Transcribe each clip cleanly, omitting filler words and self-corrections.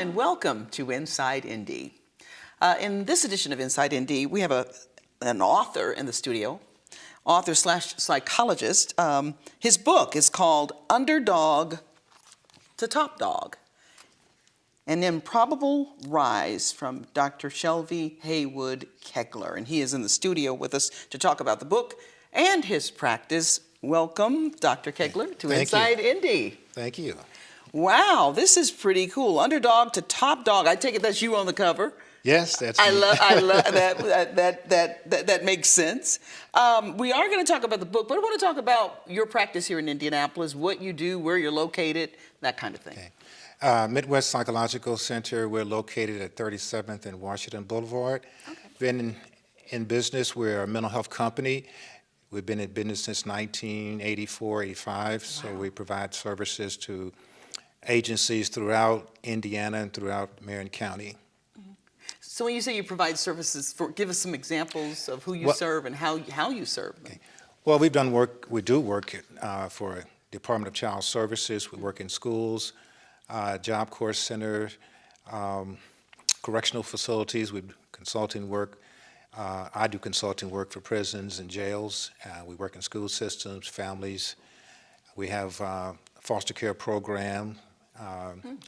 and welcome to Inside Indy. In this edition of Inside Indy, we have an author in the studio, author slash psychologist. His book is called Underdog to Top Dog, An Improbable Rise from Dr. Shelvy Haywood Keglar. And he is in the studio with us to talk about the book and his practice. Welcome, Dr. Keglar, to Inside Indy. Thank you. Wow, this is pretty cool. Underdog to top dog. I take it that's you on the cover. Yes, that's I me. love that. That makes sense. We are going to talk about the book, but I want to talk about your practice here in Indianapolis, what you do, where you're located, that kind of thing. Okay. Midwest Psychological Center. We're located at 37th and Washington Boulevard. Okay. Been in business. We're a mental health company. We've been in business since 1984, 85. Wow. So we provide services to agencies throughout Indiana and throughout Marion County. So when you say you provide services, give us some examples of who you serve and how you serve them. Okay. Well, we do work for Department of Child Services. We work in schools, Job Corps Center, correctional facilities. We do consulting work. I do consulting work for prisons and jails. We work in school systems, families. We have a foster care program.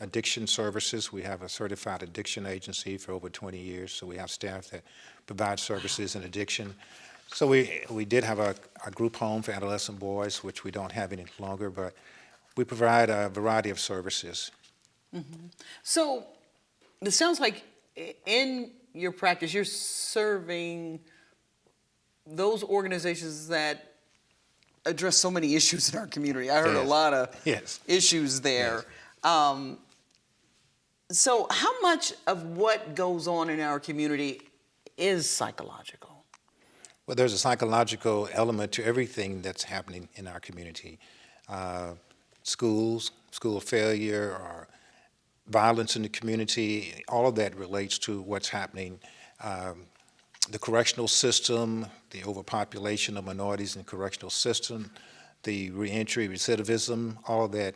Addiction services. We have a certified addiction agency for over 20 years, so we have staff that provide services in addiction. So we did have a group home for adolescent boys, which we don't have any longer, but we provide a variety of services. Mm-hmm. So it sounds like in your practice, you're serving those organizations that address so many issues in our community. I heard a lot of issues there. Yes. So how much of what goes on in our community is psychological? Well, there's a psychological element to everything that's happening in our community. Schools, school failure, or violence in the community, all of that relates to what's happening. The correctional system, the overpopulation of minorities in the correctional system, the reentry, recidivism, all of that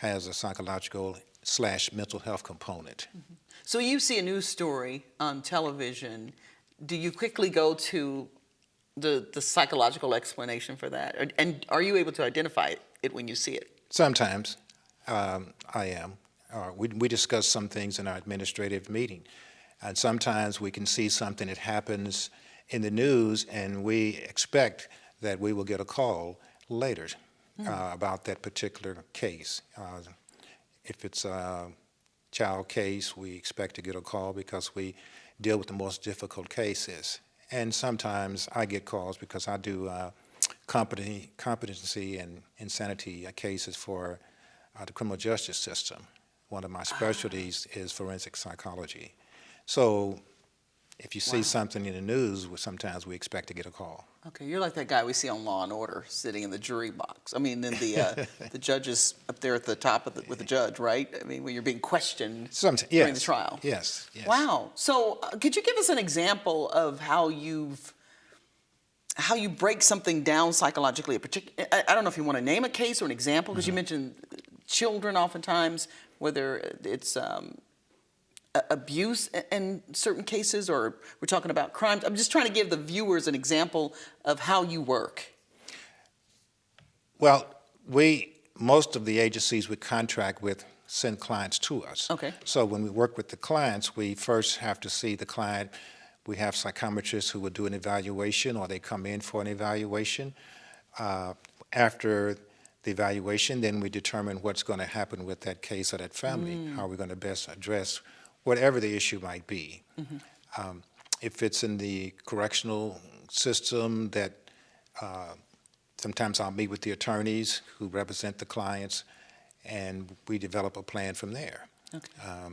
has a psychological / mental health component. Mm-hmm. So you see a news story on television, do you quickly go to the psychological explanation for that? And are you able to identify it when you see it? Sometimes I am. We discuss some things in our administrative meeting. And sometimes we can see something that happens in the news and we expect that we will get a call later about that particular case. If it's a child case, we expect to get a call because we deal with the most difficult cases. And sometimes I get calls because I do competency and insanity cases for the criminal justice system. One of my specialties is forensic psychology. So if you see something in the news, sometimes we expect to get a call. Okay, you're like that guy we see on Law and Order sitting in the jury box. I mean, in the the judges up there at the top of with the judge, right? I mean, when you're being questioned during the trial. Yes, yes. Wow. So could you give us an example of how you break something down psychologically? I don't know if you want to name a case or an example, because you mentioned children oftentimes, whether it's abuse in certain cases, or we're talking about crimes. I'm just trying to give the viewers an example of how you work. Well, most of the agencies we contract with send clients to us. Okay. So when we work with the clients, we first have to see the client. We have psychometrists who will do an evaluation, or they come in for an evaluation. After the evaluation, then we determine what's going to happen with that case or that family, how we're going to best address whatever the issue might be. If it's in the correctional system, that sometimes I'll meet with the attorneys who represent the clients, and we develop a plan from there. Okay.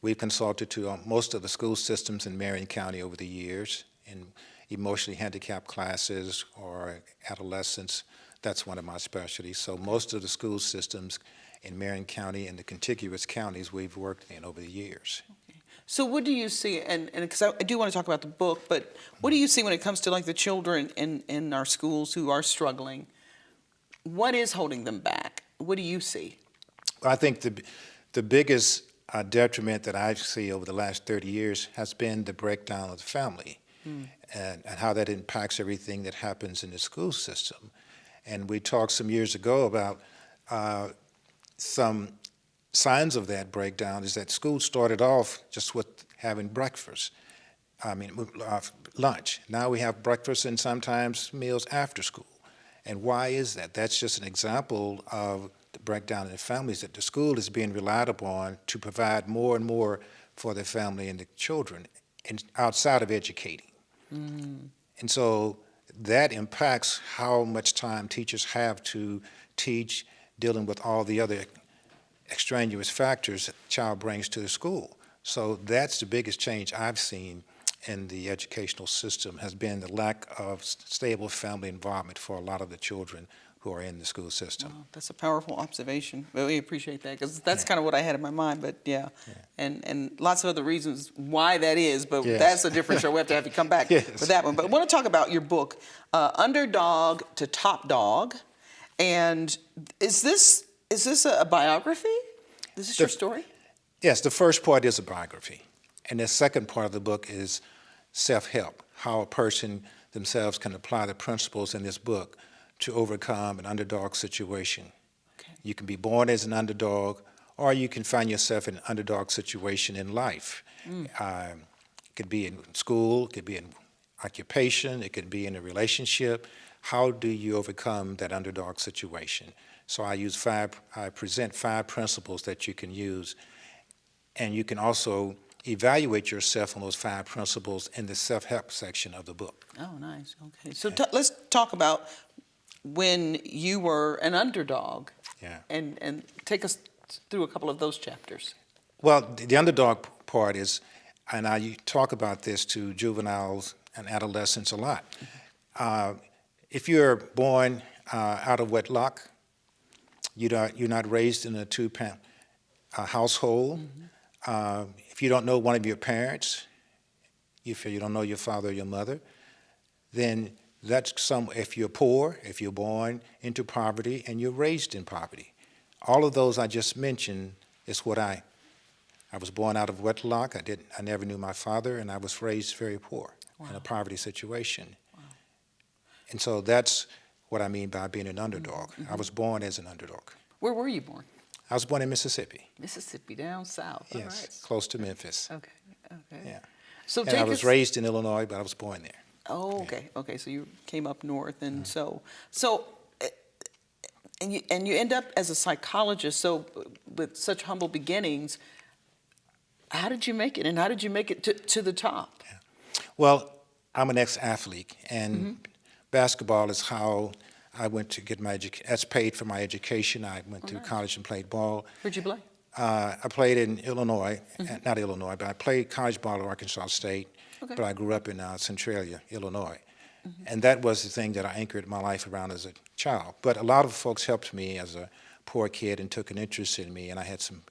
We've consulted to most of the school systems in Marion County over the years in emotionally handicapped classes or adolescents. That's one of my specialties. So most of the school systems in Marion County and the contiguous counties we've worked in over the years. Okay. So what do you see, and because I do want to talk about the book, but what do you see when it comes to like the children in our schools who are struggling? What is holding them back? What do you see? I think the biggest detriment that I see over the last 30 years has been the breakdown of the family and how that impacts everything that happens in the school system. And we talked some years ago about some signs of that breakdown is that school started off just with having breakfast. Lunch. Now we have breakfast and sometimes meals after school. And why is that? That's just an example of the breakdown in the families, that the school is being relied upon to provide more and more for the family and the children and outside of educating. And so that impacts how much time teachers have to teach, dealing with all the other extraneous factors that the child brings to the school. So that's the biggest change I've seen in the educational system, has been the lack of stable family involvement for a lot of the children who are in the school system. Wow, that's a powerful observation. Really appreciate that, because that's kind of what I had in my mind. But yeah. And lots of other reasons why that is. But that's a different show. We have to have you come back for that one. But I want to talk about your book, Underdog to Top Dog. And is this a biography? Is this your story? Yes, the first part is a biography. And the second part of the book is self-help, how a person themselves can apply the principles in this book to overcome an underdog situation. Okay. You can be born as an underdog, or you can find yourself in an underdog situation in life. It could be in school, it could be in occupation, it could be in a relationship. How do you overcome that underdog situation? So I present 5 principles that you can use, and you can also evaluate yourself on those 5 principles in the self-help section of the book. Oh, nice. Okay. So let's talk about when you were an underdog. Yeah. And take us through a couple of those chapters. Well, the underdog part is, and I talk about this to juveniles and adolescents a lot. If you're born out of wedlock, you're not raised in a two-parent household. If you don't know one of your parents, if you don't know your father or your mother, then if you're poor, if you're born into poverty and you're raised in poverty. All of those I just mentioned is what I was born out of wedlock. I never knew my father, and I was raised very poor in a poverty situation. And so that's what I mean by being an underdog. I was born as an underdog. Where were you born? I was born in Mississippi. Mississippi, down south. Yes, All right. close to Memphis. Okay. Yeah. So And I was raised in Illinois, but I was born there. Oh, okay. Okay. So you came up north, and and you end up as a psychologist. So with such humble beginnings, how did you make it, and how did you make it to the top? Yeah. Well, I'm an ex-athlete, and basketball is how I went to get my education. That's paid for my education. I went to college and played ball. Where'd you play? I played in Illinois, not Illinois, but I played college ball at Arkansas State. Okay. But I grew up in Centralia, Illinois. And that was the thing that I anchored my life around as a child. But a lot of folks helped me as a poor kid and took an interest in me. And I had some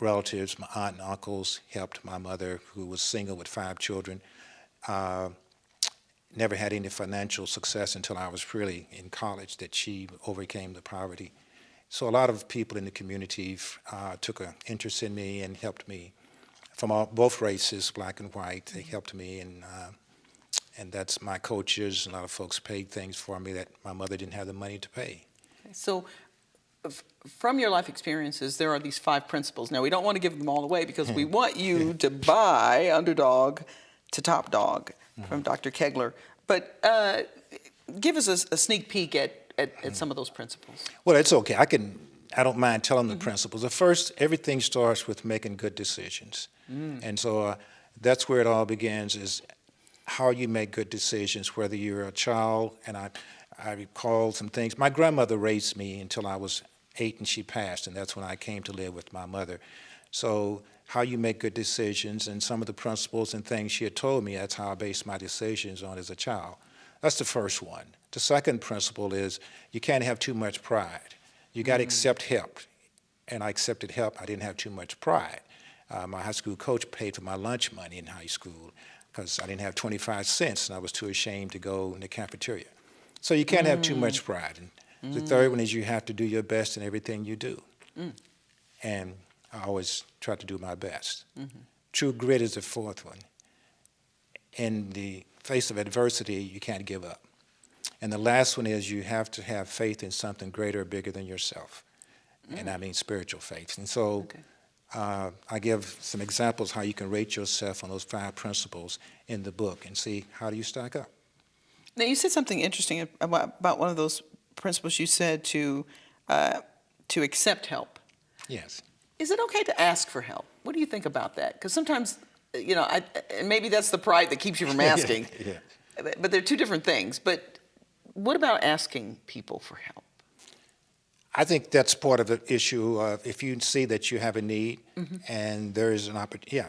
relatives, my aunt and uncles helped my mother, who was single with 5 children. Never had any financial success until I was really in college, that she overcame the poverty. So a lot of people in the community took an interest in me and helped me from both races, black and white. They helped me, and that's my coaches. A lot of folks paid things for me that my mother didn't have the money to pay. So from your life experiences, there are these 5 principles. Now, we don't want to give them all away, because we want you to buy Underdog to Top Dog from Dr. Keglar. But give us a sneak peek at some of those principles. Well, it's okay. I don't mind telling the principles. At first, everything starts with making good decisions. And so that's where it all begins, is how you make good decisions, whether you're a child. And I recall some things. My grandmother raised me until I was 8, and she passed, and that's when I came to live with my mother. So how you make good decisions, and some of the principles and things she had told me, that's how I based my decisions on as a child. That's the first one. The second principle is you can't have too much pride. You got to accept help. And I accepted help. I didn't have too much pride. My high school coach paid for my lunch money in high school because I didn't have 25 cents, and I was too ashamed to go in the cafeteria. So you can't have too much pride. And the third one is you have to do your best in everything you do. And I always try to do my best. True grit is the fourth one. In the face of adversity, you can't give up. And the last one is you have to have faith in something greater or bigger than yourself. And I mean spiritual faith. And so I give some examples how you can rate yourself on those 5 principles in the book and see how do you stack up. Now, you said something interesting about one of those principles. You said to accept help. Yes. Is it okay to ask for help? What do you think about that? Because sometimes, you know, and maybe that's the pride that keeps you from asking. Yeah. But they're two different things. But what about asking people for help? I think that's part of the issue of if you see that you have a need and there is an opportunity. Yeah,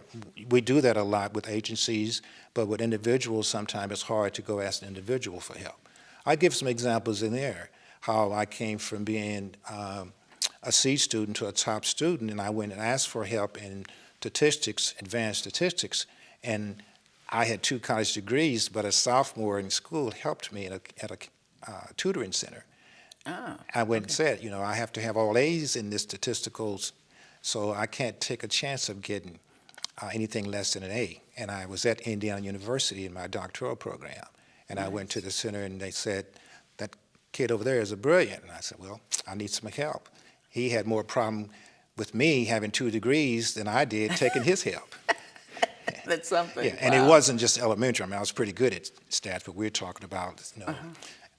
we do that a lot with agencies, but with individuals, sometimes it's hard to go ask an individual for help. I give some examples in there, how I came from being a C student to a top student, and I went and asked for help in statistics, advanced statistics, and I had 2 college degrees, but a sophomore in school helped me at a tutoring center. I went and said, you know, I have to have all A's in this statisticals, so I can't take a chance of getting anything less than an A. And I was at Indiana University in my doctoral program, and I went to the center, and they said, that kid over there is a brilliant. And I said, well, I need some help. He had more problem with me having 2 degrees than I did taking his help. That's something. Yeah, and it wasn't just elementary. I mean, I was pretty good at stats, but we're talking about, you know,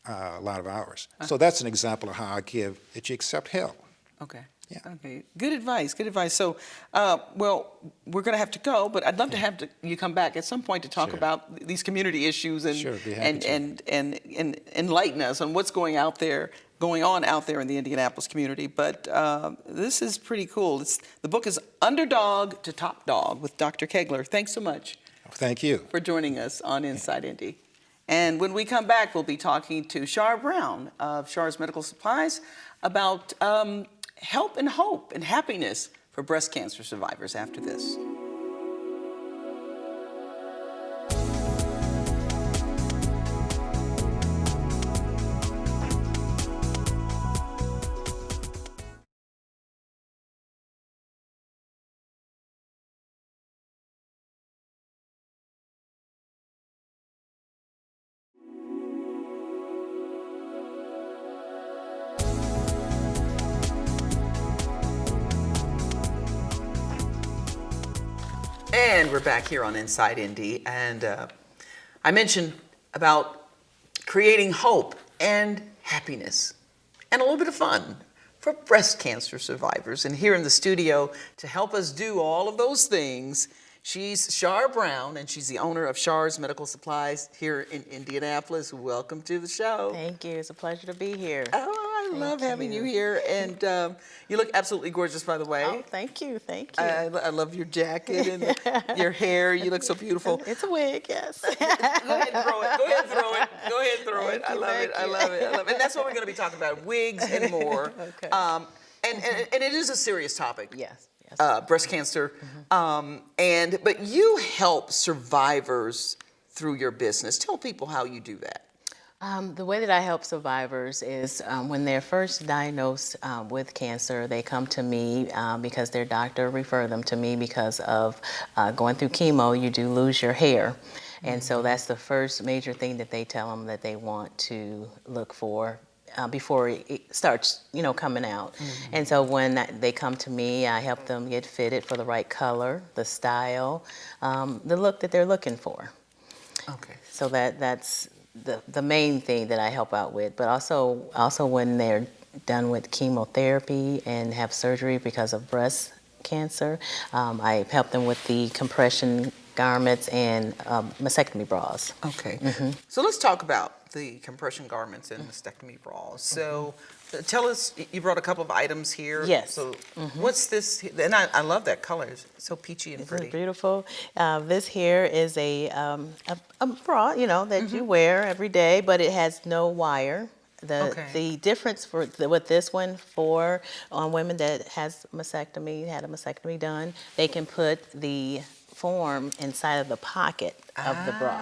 a lot of hours. So that's an example of how I give that you accept help. Okay. Yeah. Okay. Good advice. Good advice. So, well, we're going to have to go, but I'd love to have you come back at some point to talk Sure. about these community issues and Sure, be happy to. and enlighten us on what's going on out there in the Indianapolis community. But this is pretty cool. The book is Underdog to Top Dog with Dr. Keglar. Thanks so much. Thank you. For joining us on Inside Indy. And when we come back, we'll be talking to Shar Brown of Shar's Medical Supplies about help and hope and happiness for breast cancer survivors after this. And we're back here on Inside Indy, and I mentioned about creating hope and happiness and a little bit of fun for breast cancer survivors. And here in the studio to help us do all of those things, she's Shar Brown, and she's the owner of Shar's Medical Supplies here in Indianapolis. Welcome to the show. Thank you. It's a pleasure to be here. Oh, I love having you here. And you look absolutely gorgeous, by the way. Oh, thank you. Thank you. I love your jacket and your hair. You look so beautiful. It's a wig, yes. Go ahead and throw it. Go ahead and throw it. Go ahead and throw it. I love it. I love it. I love it. And that's what we're going to be talking about, wigs and more. Okay. And it is a serious topic. Yes. Yes. Breast cancer. But you help survivors through your business. Tell people how you do that. The way that I help survivors is when they're first diagnosed with cancer, they come to me because their doctor referred them to me because of going through chemo, you do lose your hair. And so that's the first major thing that they tell them that they want to look for before it starts, coming out. And so when they come to me, I help them get fitted for the right color, the style, the look that they're looking for. Okay. So that's the main thing that I help out with. But also when they're done with chemotherapy and have surgery because of breast cancer, I help them with the compression garments and mastectomy bras. Okay. So let's talk about the compression garments and mastectomy bras. So tell us, you brought a couple of items here. Yes. So what's this? And I love that color. It's so peachy and This pretty. is beautiful. This here is a bra, that you wear every day, but it has no wire. The difference with this one for women that had a mastectomy done, they can put the form inside of the pocket of the bra,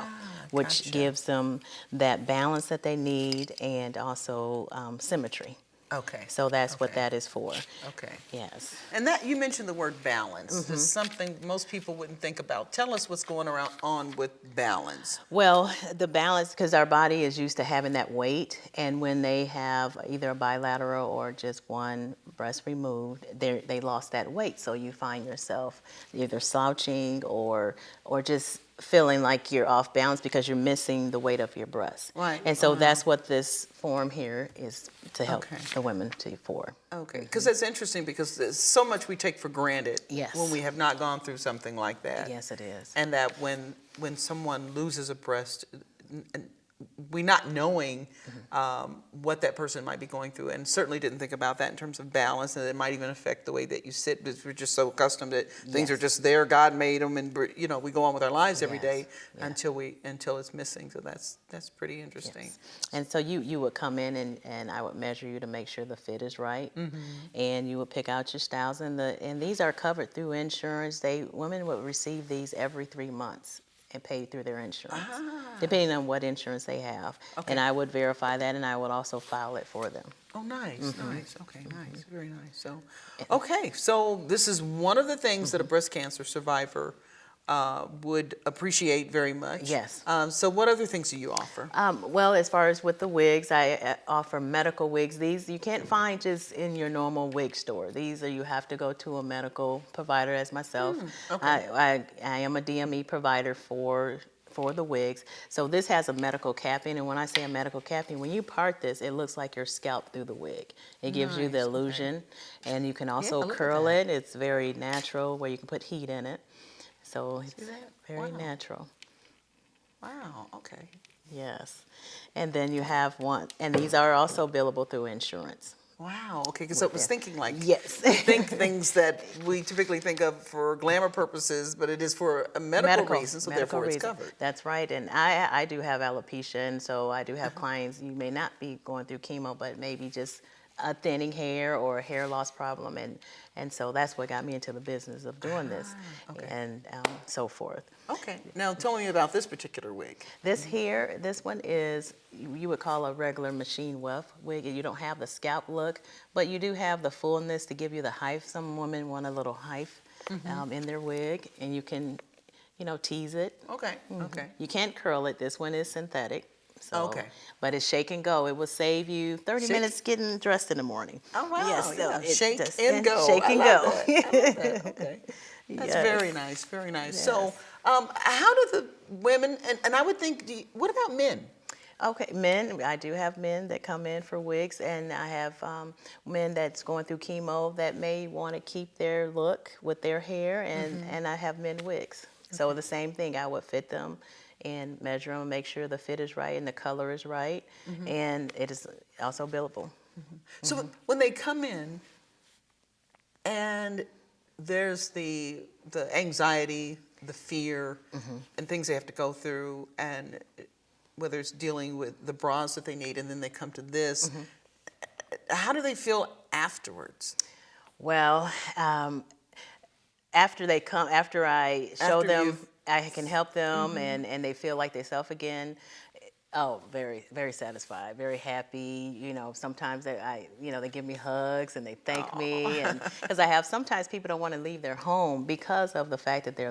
which gives them that balance that they need and also symmetry. Okay. So that's what Okay. that is for. Okay. Yes. And that you mentioned the word balance. It's something most people wouldn't think about. Tell us what's going on with balance. Well, the balance, because our body is used to having that weight, and when they have either a bilateral or just one breast removed, they lost that weight. So you find yourself either slouching or just feeling like you're off balance because you're missing the weight of your breast. Right. And so that's what this form here is to help Okay. the women for. Okay, because that's interesting because there's so much we take for granted Yes. when we have not gone through something like that. Yes, it is. And that when someone loses a breast, and we not knowing what that person might be going through, and certainly didn't think about that in terms of balance, and it might even affect the way that you sit because we're just so accustomed that things are just there. God made them, and we go on with our lives every day until it's missing. So that's pretty interesting. Yes. And so you would come in and I would measure you to make sure the fit is right, and you would pick out your styles, and these are covered through insurance. Women would receive these every 3 months and paid through their insurance, depending on what insurance they have. Okay. And I would verify that, and I would also file it for them. Oh, nice, nice. Okay, nice, very nice. So, okay, so this is one of the things that a breast cancer survivor would appreciate very much. Yes. So what other things do you offer? Well, as far as with the wigs, I offer medical wigs. These you can't find just in your normal wig store. You have to go to a medical provider as myself. Okay. I am a DME provider for the wigs. So this has a medical capping, and when I say a medical capping, when you part this, it looks like your scalp through the wig. It gives you the Nice, illusion, and you can also look at curl that. it. It's very natural, where you can put heat in it. So it's that? very Wow. natural. Wow, okay. Yes. And then you have one, and these are also billable through insurance. Wow, okay, because I was thinking like, Yes. think things that we typically think of for glamour purposes, but it is for a medical reason, so medical therefore it's reason. covered. That's right. And I do have alopecia, and so I do have clients, you may not be going through chemo, but maybe just a thinning hair or a hair loss problem. And so that's what got me into the business of doing this okay. and so forth. Okay, now tell me about this particular wig. This one is, you would call a regular machine weft wig. You don't have the scalp look, but you do have the fullness to give you the height. Some women want a little height in their wig, and you can, tease it. Okay, okay. You can't curl it. This one is synthetic. So, Okay. But it's shake and go. It will save you 30 Shake- minutes getting dressed in the morning. Oh, wow, Yes, so yeah. it Shake just- and go. Shake I and love go. that. I love that. Okay. That's Yes. very nice, very nice. Yes. So, how do the women, and I would think, what about men? Okay, men, I do have men that come in for wigs, and I have men that's going through chemo that may want to keep their look with their hair, and I have men wigs. So the same thing, I would fit them and measure them, make sure the fit is right and the color is right, and it is also billable. So when they come in, and there's the anxiety, the fear, and things they have to go through, and whether it's dealing with the bras that they need, and then they come to this, how do they feel afterwards? Well, after I show After them, you've- I can help them, and they feel like themselves again. Oh, very, very satisfied, very happy. Sometimes they give me hugs and they thank me, and because sometimes people don't want to leave their home because of the fact that they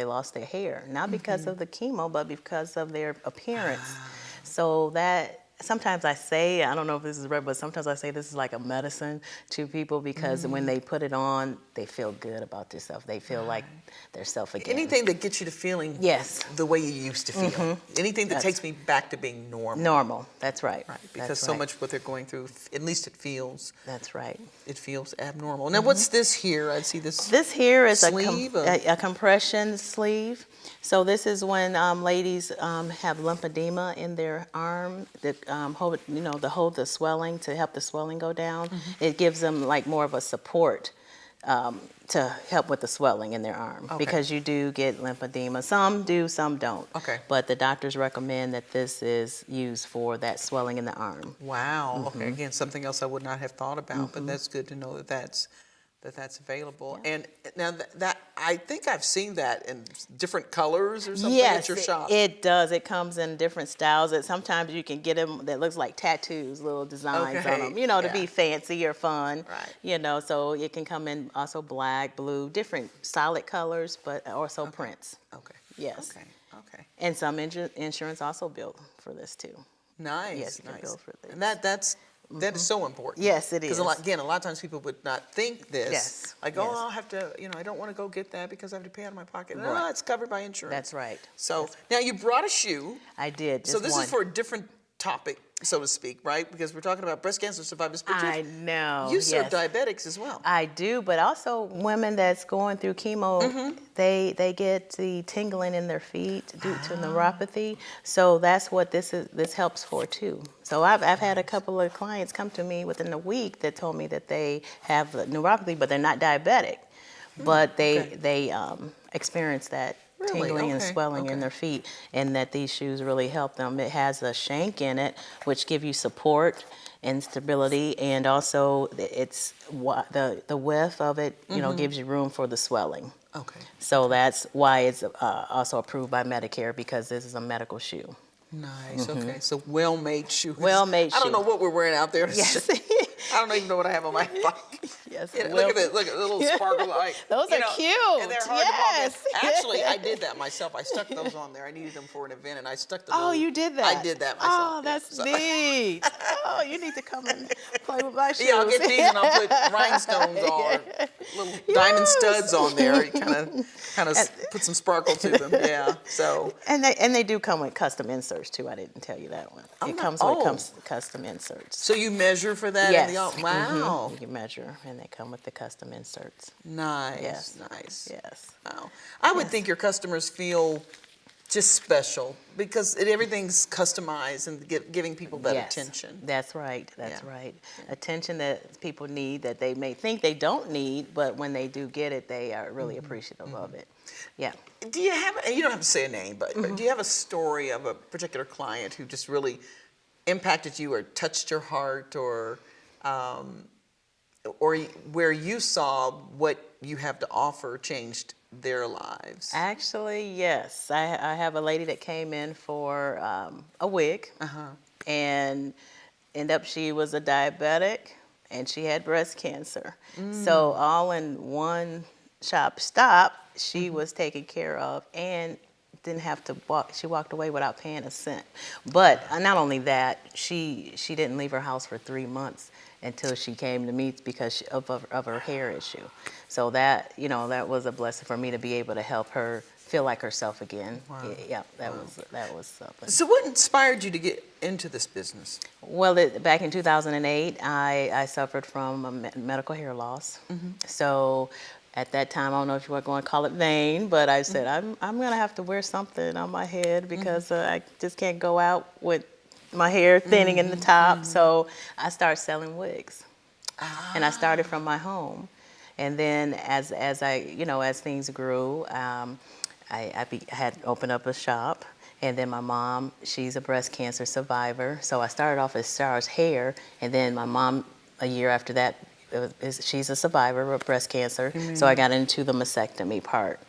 lost their hair, not because of the chemo, but because of their appearance. So that. Sometimes I say, I don't know if this is right, but sometimes I say this is like a medicine to people because when they put it on, they feel good about themselves. They feel like they're self again. Anything that gets you to feeling the way you used to feel. Anything that takes me back to being normal. Normal, that's right. Right, because That's so right. much what they're going through, at least it feels That's right. abnormal. Now, what's this here? I see this. This here is Sleeve of- a compression sleeve. So this is when ladies have lymphedema in their arm that hold the swelling, to help the swelling go down. It gives them like more of a support to help with the swelling in their arm, because you do get lymphedema. Some do, some don't. Okay. But the doctors recommend that this is used for that swelling in the arm. Wow. Okay. Again, something else I would not have thought about, but that's good to know that that's available. Yeah. And now that I think I've seen that in different colors or something Yes, at your shop. it does. It comes in different styles. That sometimes you can get them that looks like tattoos, little designs on Okay, them, you know, to yeah. be fancy or fun. Right. You know, so it can come in also black, blue, different solid colors, but also prints. Okay. Yes. Okay. Okay. And some insurance also built for this too. Nice. Yes, you can nice. bill for this. And that is so important. Yes, it Because is. again, a lot of times people would not think this. Yes, Like, yes. oh, I'll have to, I don't want to go get that because I have to pay out of my pocket. No, Right. it's covered by insurance. That's right. So now you brought a shoe. I did. So Just this one. is for a different topic, so to speak, right? Because we're talking about breast cancer survivors, but I know. you serve yes. diabetics as well. I do, but also women that's going through chemo, Mm-hmm. they get the tingling in their feet due to neuropathy. So that's what this helps for too. So I've had a couple of clients come to me within a week that told me that they have the neuropathy, but they're not diabetic, but they experience that Really? tingling and Okay, swelling okay. in their feet, and that these shoes really help them. It has a shank in it, which give you support and stability, and also it's the width of it, gives you room for the swelling. Okay. So that's why it's also approved by Medicare, because this is a medical shoe. Nice. Okay. So well-made shoes. Well-made I don't shoe. know what we're wearing out there. Yes. I don't even know what I have on my bike. Yes. Yeah, look at that! Look at the little sparkle light. Those are cute. And they're hard Yes. to ball. Actually, I did that myself. I stuck those on there. I needed them for an event, and I stuck the. Oh, little, you did that? I did that myself. Oh, yeah. that's So- neat. Oh, you need to come and play with my shoes. Yeah, I'll get these and I'll put rhinestones or little diamond studs on there. Kind of put some sparkle to them. Yeah. So. And they do come with custom inserts too. I didn't tell you that one. It comes with custom inserts. So you measure for that? Yes. In the, wow. You can measure, and they come with the custom inserts. Nice. Yes. Nice. Yes. Wow. I would think your customers feel just special because everything's customized and giving people that Yes. attention. That's right. That's Yeah. right. Attention that people need, that they may think they don't need, but when they do get it, they are really appreciative of it. Yeah. Do you have, and you don't have to say a name, but do you have a story of a particular client who just really impacted you or touched your heart or where you saw what you have to offer changed their lives? Actually, yes. I have a lady that came in for a wig, and she was a diabetic, and she had breast cancer. So all in one shop stop, she was taken care of and didn't have to walk. She walked away without paying a cent. But not only that, she didn't leave her house for 3 months until she came to me because of her hair issue. So that was a blessing for me to be able to help her feel like herself again. Wow. Yeah, that was something. So what inspired you to get into this business? Well, back in 2008, I suffered from a medical hair loss. So at that time, I don't know if you were going to call it vain, but I said, I'm going to have to wear something on my head because I just can't go out with my hair thinning in the top. So I started selling wigs. And I started from my home. And then as things grew, I had opened up a shop. And then my mom, she's a breast cancer survivor. So I started off as Shar's hair. And then my mom, a year after that, she's a survivor of breast cancer. So I got into the mastectomy part.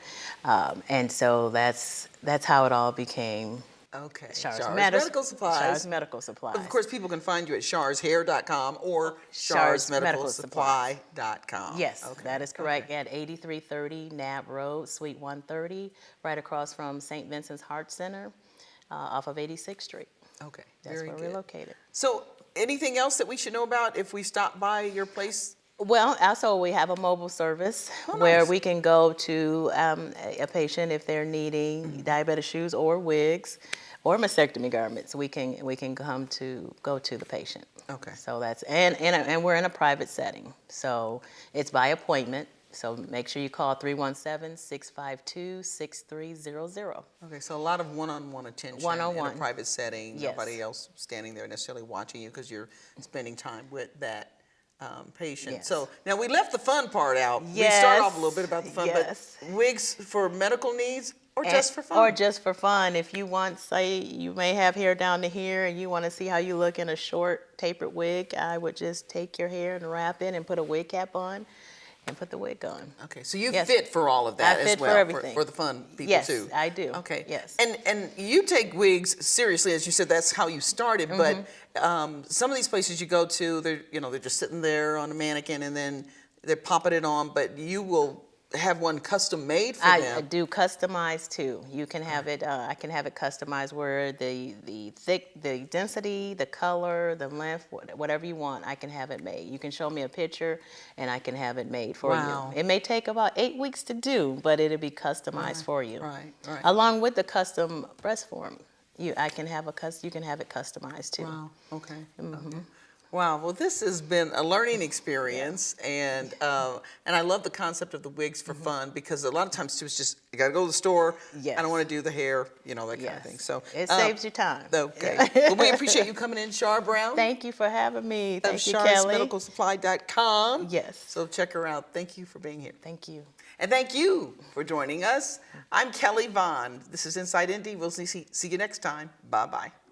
And so that's how it all became. Okay. Shar's Medical Supplies. Shar's Medical Supplies. Of course, people can find you at sharshair.com or sharsmedicalsupply.com. Yes, Okay. that is correct. At 8330 Nab Road, Suite 130, right across from St. Vincent's Heart Center, off of 86th Street. Okay. That's Very where good. we're located. So, anything else that we should know about if we stop by your place? Well, also we have a mobile service Oh, where nice. we can go to a patient if they're needing diabetic shoes or wigs or mastectomy garments. We can go to the patient. Okay. So that's and we're in a private setting, so it's by appointment. So make sure you call 317-652-6300. Okay, so a lot of one-on-one attention in One-on-one. a private setting. Yes. Nobody else standing there necessarily watching you because you're spending time with that patient. Yes. So now we left the fun part out. We Yes. started off a little bit about the fun, Yes. but wigs for medical needs or just for fun? Or just for fun. If you want, say, you may have hair down to here and you want to see how you look in a short tapered wig, I would just take your hair and wrap it and put a wig cap on. and put the wig on. Okay, so you Yes. fit for all of that I as fit for well, everything. for the fun people Yes, too. I do. Okay. Yes. And you take wigs seriously, as you said, that's how you started, but some of these places you go to, they're just sitting there on a mannequin and then they're popping it on, but you will have one custom made for I them. do customize too. You can have it. I can have it customized where the density, the color, the length, whatever you want. I can have it made. You can show me a picture, and I can have it made for Wow. you. It may take about 8 weeks to do, but it'll be customized for you. Right, right. Along with the custom breast form, you can have it customized too. Wow. Okay. Okay. Wow. Well, this has been a learning experience, and I love the concept of the wigs for fun, because a lot of times too, it's just you got to go to the store. Yes. I don't want to do the hair, that kind of Yes. thing. So It saves you time. Okay. Well, we appreciate you coming in, Shar Brown. Thank you for having me. Of Thank you, Kelly. SharsMedicalSupply.com. Yes. So check her out. Thank you for being here. Thank you. And thank you for joining us. I'm Kelly Vaughn. This is Inside Indy. We'll see you next time. Bye-bye.